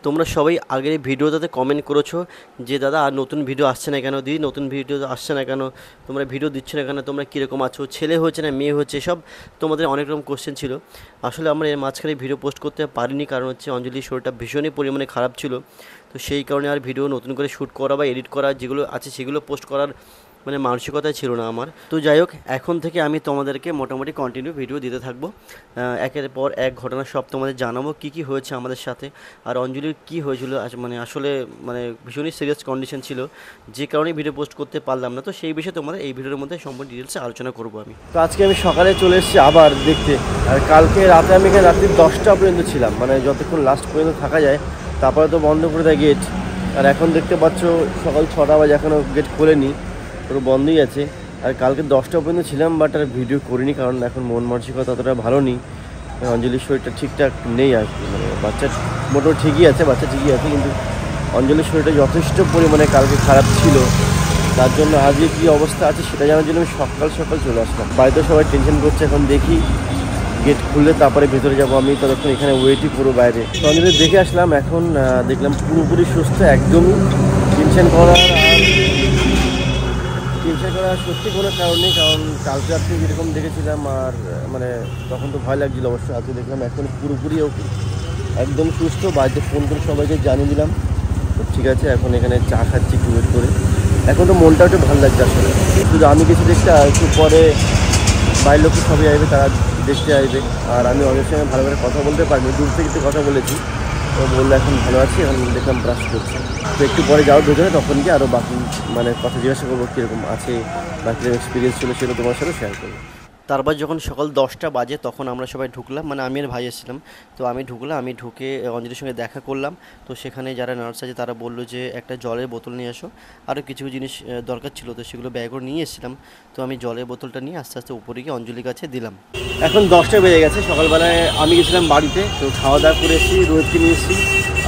তোমরা সবাই আগের ভিডিওটাতে কমেন্ট করেছো যে দাদা আর নতুন ভিডিও আসছে না কেন, দিদি নতুন ভিডিও আসছে না কেন, তোমরা ভিডিও দিচ্ছ না কেন, তোমরা কীরকম আছো, ছেলে হয়েছে না মেয়ে হয়েছে, সব তোমাদের অনেক রকম কোশ্চেন ছিল। আসলে আমরা এর মাঝখানে ভিডিও পোস্ট করতে পারিনি, কারণ হচ্ছে অঞ্জলির শরীরটা ভীষণই পরিমাণে খারাপ ছিল। তো সেই কারণে আর ভিডিও নতুন করে শ্যুট করা বা এডিট করা যেগুলো আছে সেগুলো পোস্ট করার মানে মানসিকতাই ছিল না আমার। তো যাই হোক, এখন থেকে আমি তোমাদেরকে মোটামুটি কন্টিনিউ ভিডিও দিতে থাকবো, একের পর এক ঘটনা সব তোমাদের জানাবো কী কী হয়েছে আমাদের সাথে। আর অঞ্জলির কী হয়েছিল মানে আসলে মানে ভীষণই সিরিয়াস কন্ডিশন ছিল, যে কারণে ভিডিও পোস্ট করতে পারলাম না। তো সেই বিষয়ে তোমাদের এই ভিডিওর মধ্যে সম্পূর্ণ ডিটেলসে আলোচনা করবো আমি। তো আজকে আমি সকালে চলে এসেছি আবার দেখতে, আর কালকে রাতে আমি এখানে রাত্রি 10টা পর্যন্ত ছিলাম, মানে যতক্ষণ লাস্ট পর্যন্ত থাকা যায়, তারপরে তো বন্ধ করে দেয় গেট। আর এখন দেখতে পাচ্ছ সকাল 6টা বাজে, এখনও গেট খোলেনি, পুরো বন্ধই আছে। আর কালকে 10টা পর্যন্ত ছিলাম, বাট আর ভিডিও করিনি, কারণ এখন মন মানসিকতা অতটা ভালো নেই। অঞ্জলির শরীরটা ঠিকঠাক নেই আর কি, মানে বাচ্চা মোটামুটি ঠিকই আছে, বাচ্চা ঠিকই আছে, কিন্তু অঞ্জলির শরীরটা যথেষ্ট পরিমাণে কালকে খারাপ ছিল। তার জন্য আজকে কী অবস্থা আছে সেটা জানার জন্য আমি সকাল সকাল চলে আসলাম। বাড়িতে সবাই টেনশন করছে, এখন দেখি গেট খুললে তারপরে ভেতরে যাবো। আমি ততক্ষণ এখানে ওয়েটই পুরো বাইরে। তো অঞ্জলি দেখে আসলাম, এখন দেখলাম পুরোপুরি সুস্থ, একদমই টেনশন করার সত্যি কোনো কারণ নেই। কারণ কালকে রাত্রে যেরকম দেখেছিলাম, আর মানে তখন তো ভয় লাগছিলো অবশ্যই, আজকে দেখলাম এখন পুরোপুরি ওকে, একদম সুস্থ। বাড়িতে ফোন করে সবাইকে জানিয়ে দিলাম, তো ঠিক আছে। এখন এখানে চা খাচ্ছি একটু ওয়েট করে, এখন তো মনটা একটু ভালো লাগছে আসলে। শুধু আমি কিছু দেখতে, আর একটু পরে বাইরের লোক সবাই আসবে, তারা দেখতে আসবে। আর আমি অনেক সময় ভালো করে কথা বলতে পারিনি, দূর থেকে একটু কথা বলেছি, তো বললো এখন ভালো আছি। এখন দেখলাম ব্রাশ করছি, তো একটু পরে যাওয়ার ভেতরে, তখন কি আরও বাকি মানে কথা জিজ্ঞাসা করবো কীরকম আছে বা কীরকম এক্সপিরিয়েন্স ছিল সেটা তোমার সাথে শেয়ার করবো। তারপর যখন সকাল 10টা বাজে তখন আমরা সবাই ঢুকলাম, মানে আমি আর ভাই এসেছিলাম। তো আমি ঢুকলাম, আমি ঢুকে অঞ্জলির সঙ্গে দেখা করলাম। তো সেখানে যারা নার্স আছে তারা বললো যে একটা জলের বোতল নিয়ে আসো, আরও কিছু জিনিস দরকার ছিল, তো সেগুলো ব্যাগ করে নিয়ে এসেছিলাম। তো আমি জলের বোতলটা নিয়ে আস্তে আস্তে উপরে গিয়ে অঞ্জলির কাছে দিলাম। এখন 10টা বেজে গেছে, সকালবেলায় আমি গেছিলাম বাড়িতে, তো খাওয়া দাওয়া করে এসেছি, রোহিতকে নিয়ে এসেছি,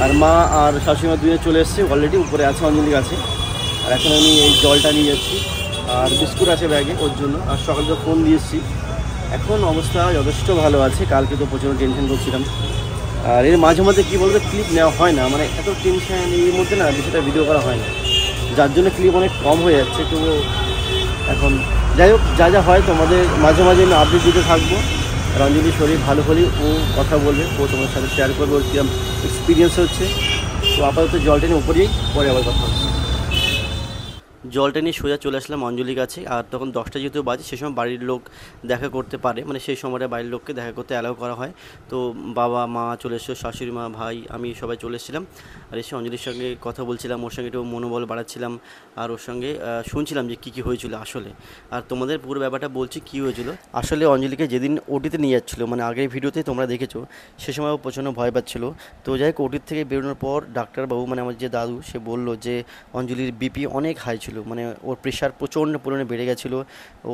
আর মা আর শাশুড়িমা দুজনে চলে এসেছে অলরেডি, উপরে আছে অঞ্জলির কাছে। আর এখন আমি এই জলটা নিয়ে যাচ্ছি, আর বিস্কুট আছে ব্যাগে ওর জন্য, আর সকালে তো ফোন দিয়ে এসেছি। এখন অবস্থা যথেষ্ট ভালো আছে, কালকে তো প্রচুর টেনশন করছিলাম। আর এর মাঝে মাঝে কী বলতে ক্লিপ নেওয়া হয় না, মানে এত টেনশন এর মধ্যে না বিষয়টা ভিডিও করা হয় না, যার জন্য ক্লিপ অনেক কম হয়ে যাচ্ছে। তো এখন যাই হোক, যা যা হয় তোমাদের মাঝে মাঝে আমি আপডেট দিতে থাকবো। আর অঞ্জলির শরীর ভালো হলেই ও কথা বলবে, ও তোমার সাথে শেয়ার করবে ওর কীরকম এক্সপিরিয়েন্স হচ্ছে। তো আপাতত জলটা নিয়ে উপরেই, পরে আবার কথা হচ্ছে। জলটা নিয়ে সোজা চলে আসলাম অঞ্জলির কাছে। আর তখন 10টা যেহেতু বাজে, সে সময় বাড়ির লোক দেখা করতে পারে, মানে সেই সময়টা বাড়ির লোককে দেখা করতে অ্যালাউ করা হয়। তো বাবা মা চলে এসেছিলো, শাশুড়ি মা, ভাই, আমি সবাই চলে এসেছিলাম। আর এসে অঞ্জলির সঙ্গে কথা বলছিলাম, ওর সঙ্গে একটু মনোবল বাড়াচ্ছিলাম, আর ওর সঙ্গে শুনছিলাম যে কী কী হয়েছিল আসলে। আর তোমাদের পুরো ব্যাপারটা বলছি কী হয়েছিল। আসলে অঞ্জলিকে যেদিন ওটিতে নিয়ে যাচ্ছিলো, মানে আগের ভিডিওতে তোমরা দেখেছো, সে সময় ও প্রচণ্ড ভয় পাচ্ছিলো। তো যাই হোক, ওটির থেকে বেরোনোর পর ডাক্তারবাবু, মানে আমার যে দাদু, সে বললো যে অঞ্জলির বিপি অনেক হাই ছিল, মানে ওর প্রেশার প্রচণ্ড পরিমাণে বেড়ে গেছিলো,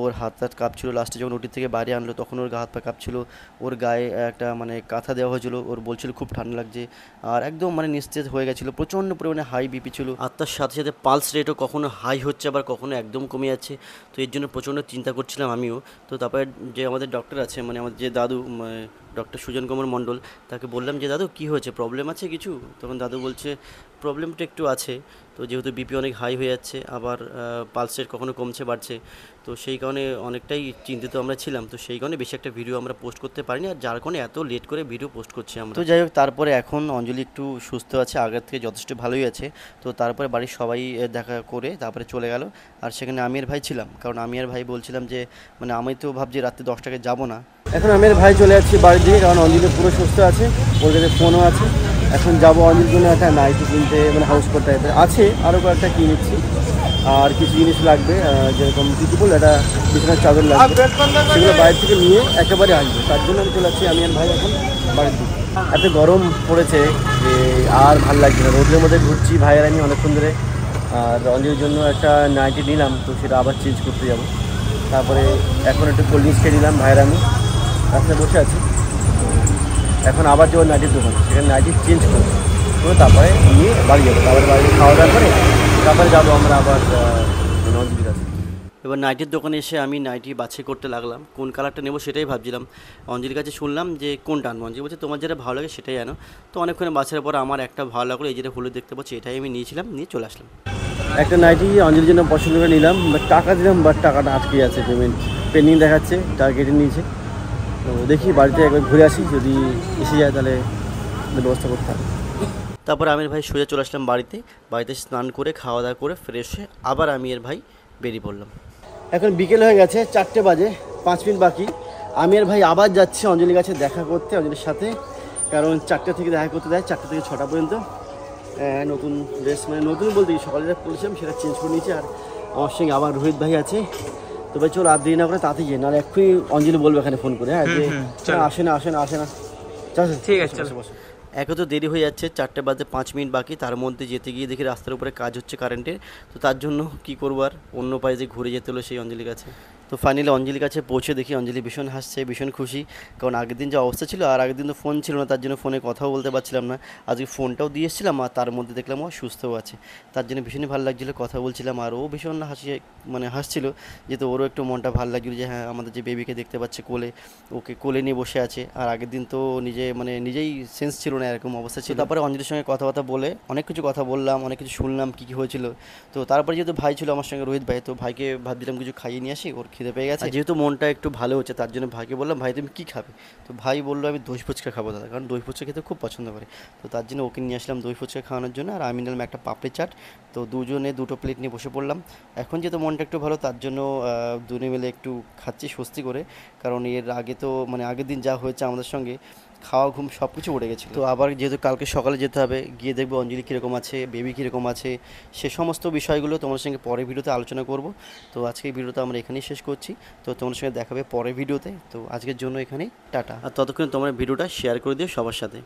ওর হাত কাঁপছিল। লাস্টে যখন ওটির থেকে বাইরে আনলো তখন ওর হাত পা কাঁপছিল, ওর গায়ে একটা মানে কাঁথা দেওয়া হয়েছিল, ওর বলছিল খুব ঠান্ডা লাগছে, আর একদম মানে নিস্তেজ হয়ে গেছিলো, প্রচণ্ড পরিমাণে হাই বিপি ছিল। আর তার সাথে সাথে পালস রেটও কখনো হাই হচ্ছে, আবার কখনো একদম কমে যাচ্ছে। তো এর জন্য প্রচণ্ড চিন্তা করছিলাম আমিও। তো তারপরে যে আমাদের ডক্টর আছে, মানে আমাদের যে দাদু, ডক্টর সুজন কুমার মণ্ডল, তাকে বললাম যে দাদু কী হয়েছে, প্রবলেম আছে কিছু? তখন দাদু বলছে প্রবলেমটা একটু আছে, তো যেহেতু বিপি অনেক হাই হয়ে যাচ্ছে, আবার পালস রেট কখনো কমছে বাড়ছে, তো সেই কারণে অনেকটাই চিন্তিত আমরা ছিলাম। তো সেই কারণে বেশি একটা ভিডিও আমরা পোস্ট করতে পারিনি, আর যার কারণে এত লেট করে ভিডিও পোস্ট করছি আমরা। তো যাই হোক, তারপরে এখন অঞ্জলি একটু সুস্থ আছে, আগের থেকে যথেষ্ট ভালোই আছে। তো তারপরে বাড়ির সবাই দেখা করে তারপরে চলে গেল। আর সেখানে আমি আর ভাই ছিলাম, কারণ আমি আর ভাই বলছিলাম যে মানে আমি তো ভাবছি রাত্রে 10টাকে যাবো না। এখন আমি আর ভাই চলে যাচ্ছি বাড়ির দিকে, কারণ অঞ্জলি পুরো সুস্থ আছে, ওর কাছে ফোনও আছে। এখন যাবো অঞ্জলির জন্য একটা নাইটি কিনতে, মানে হাউস কোট টাইপের আছে, আরও কয়েকটা কিনে নিচ্ছি। আর কিছু জিনিস লাগবে, যেরকম কিছু বললে একটা বিছানার চাদর লাগবে, সেগুলো বাইরে থেকে নিয়ে একেবারে আসবে। তার জন্য আমি চলে যাচ্ছি আমি আর ভাই এখন বাড়ির দিকে। এত গরম পড়েছে যে আর ভালো লাগছে না, রোদের মধ্যে ঘুরছি ভাই আর আমি অনেকক্ষণ ধরে। আর অঞ্জলির জন্য একটা নাইটি নিলাম, তো সেটা আবার চেঞ্জ করতে যাবো। তারপরে এখন একটু কোল্ড ড্রিঙ্কস খেয়ে নিলাম, ভাইয়ের আমি রাস্তায় বসে আছি। এখন আবার যাবো নাইটির দোকান, সেখানে নাইটি চেঞ্জ করবো, তো তারপরে নিয়ে বাড়ি যাবো। তারপরে বাড়ি খাওয়া দাওয়া করে তারপরে যাবো আমরা আবার অঞ্জলির কাছে। এবার নাইটির দোকানে এসে আমি নাইটি বাছাই করতে লাগলাম, কোন কালারটা নেবো সেটাই ভাবছিলাম। অঞ্জলির কাছে শুনলাম যে কোনটা আনবো, অঞ্জলি বলছে তোমার যেটা ভালো লাগে সেটাই আনো। তো অনেকক্ষণ বাছার পর আমার একটা ভালো লাগলো, এই যেটা হলুদ দেখতে পাচ্ছি এটাই আমি নিয়েছিলাম, নিয়ে চলে আসলাম। একটা নাইটি অঞ্জলির জন্য পছন্দ করে নিলাম, বাট টাকা দিলাম, বাট টাকাটা আটকে আছে, পেমেন্ট পেন্ডিং দেখাচ্ছে, টাকা কেটে নিয়েছে। তো দেখি বাড়িতে একবার ঘুরে আসি, যদি এসে যায় তাহলে ব্যবস্থা করতে হবে। তারপর আমি এর ভাই সোজা চলে আসলাম বাড়িতে, বাড়িতে স্নান করে খাওয়া দাওয়া করে ফ্রেশ হয়ে আবার আমি এর ভাই বেরিয়ে পড়লাম। এখন বিকেল হয়ে গেছে, 4টে বাজে, 5 মিনিট বাকি। আমি আর ভাই আবার যাচ্ছি অঞ্জলির কাছে দেখা করতে, অঞ্জলির সাথে, কারণ 4টে থেকে দেখা করতে দেয়, 4টে থেকে 6টা পর্যন্ত। নতুন ড্রেস, মানে নতুন বলতে কি সকালে যেটা পরেছিলাম সেটা চেঞ্জ করে নিয়েছি। আর আমার সঙ্গে আবার রোহিত ভাই আছে। তো ভাই চল আর দেরি না করে তাড়াতাড়ি যাই, নাহলে এক্ষুনি অঞ্জলি বলবে এখানে ফোন করে, হ্যাঁ যে আসে না আসে না আসে না। চল ঠিক আছে, বসো, বসো। একে তো দেরি হয়ে যাচ্ছে, 4টে বাজে 5 মিনিট বাকি, তার মধ্যে যেতে গিয়ে দেখি রাস্তার উপরে কাজ হচ্ছে কারেন্টের। তো তার জন্য কী করবো, আর অন্য পায়ে যে ঘুরে যেতে হলো সেই অঞ্জলির কাছে। তো ফাইনালি অঞ্জলির কাছে পৌঁছে দেখি অঞ্জলি ভীষণ হাসছে, ভীষণ খুশি, কারণ আগের দিন যে অবস্থা ছিল, আর আগের দিন তো ফোন ছিল না, তার জন্য ফোনে কথাও বলতে পারছিলাম না। আজকে ফোনটাও দিয়ে এসেছিলাম, আর তার মধ্যে দেখলাম ও সুস্থও আছে, তার জন্য ভীষণই ভালো লাগছিলো, কথা বলছিলাম। আর ও ভীষণ হাসছিল, যেহেতু ওরও একটু মনটা ভালো লাগছিলো যে হ্যাঁ আমাদের যে বেবিকে দেখতে পাচ্ছে কোলে, ওকে কোলে নিয়ে বসে আছে। আর আগের দিন তো নিজেই সেন্স ছিল না, এরকম অবস্থা ছিল। তারপরে অঞ্জলির সঙ্গে কথাবার্তা বলে অনেক কিছু কথা বললাম, অনেক কিছু শুনলাম কী কী হয়েছিল। তো তারপরে যেহেতু ভাই ছিল আমার সঙ্গে, রোহিত ভাই, তো ভাইকে ভাবছিলাম কিছু খাইয়ে নিয়ে আসি, ওর খিদে পেয়ে গেছে। যেহেতু মনটা একটু ভালো হচ্ছে, তার জন্য ভাইকে বললাম ভাই তুমি কী খাবে। তো ভাই বললো আমি দই ফুচকা খাবো দাদা, কারণ দই ফুচকা খেতে খুব পছন্দ করে। তো তার জন্য ওকে নিয়ে আসলাম দই ফুচকা খাওয়ানোর জন্য, আর আমি নিলাম একটা পাপড়ি চাট। তো দুজনে 2টো প্লেট নিয়ে বসে পড়লাম। এখন যেহেতু মনটা একটু ভালো, তার জন্য দুজনে মিলে একটু খাচ্ছি স্বস্তি করে, কারণ এর আগে তো আগের দিন যা হয়েছে আমাদের সঙ্গে, খাওয়া ঘুম সব কিছু উঠে গেছিলো। তো আবার যেহেতু কালকে সকালে যেতে হবে, গিয়ে দেখবো অঞ্জলি কীরকম আছে, বেবি কীরকম আছে, সে সমস্ত বিষয়গুলো তোমার সঙ্গে পরের ভিডিওতে আলোচনা করব। তো আজকে এই ভিডিওটা আমরা এখানেই শেষ করছি, তো তোমার সঙ্গে দেখাবে পরের ভিডিওতে। তো আজকের জন্য এখানেই টাটা, আর ততক্ষণে তোমরা ভিডিওটা শেয়ার করে দিও সবার সাথে।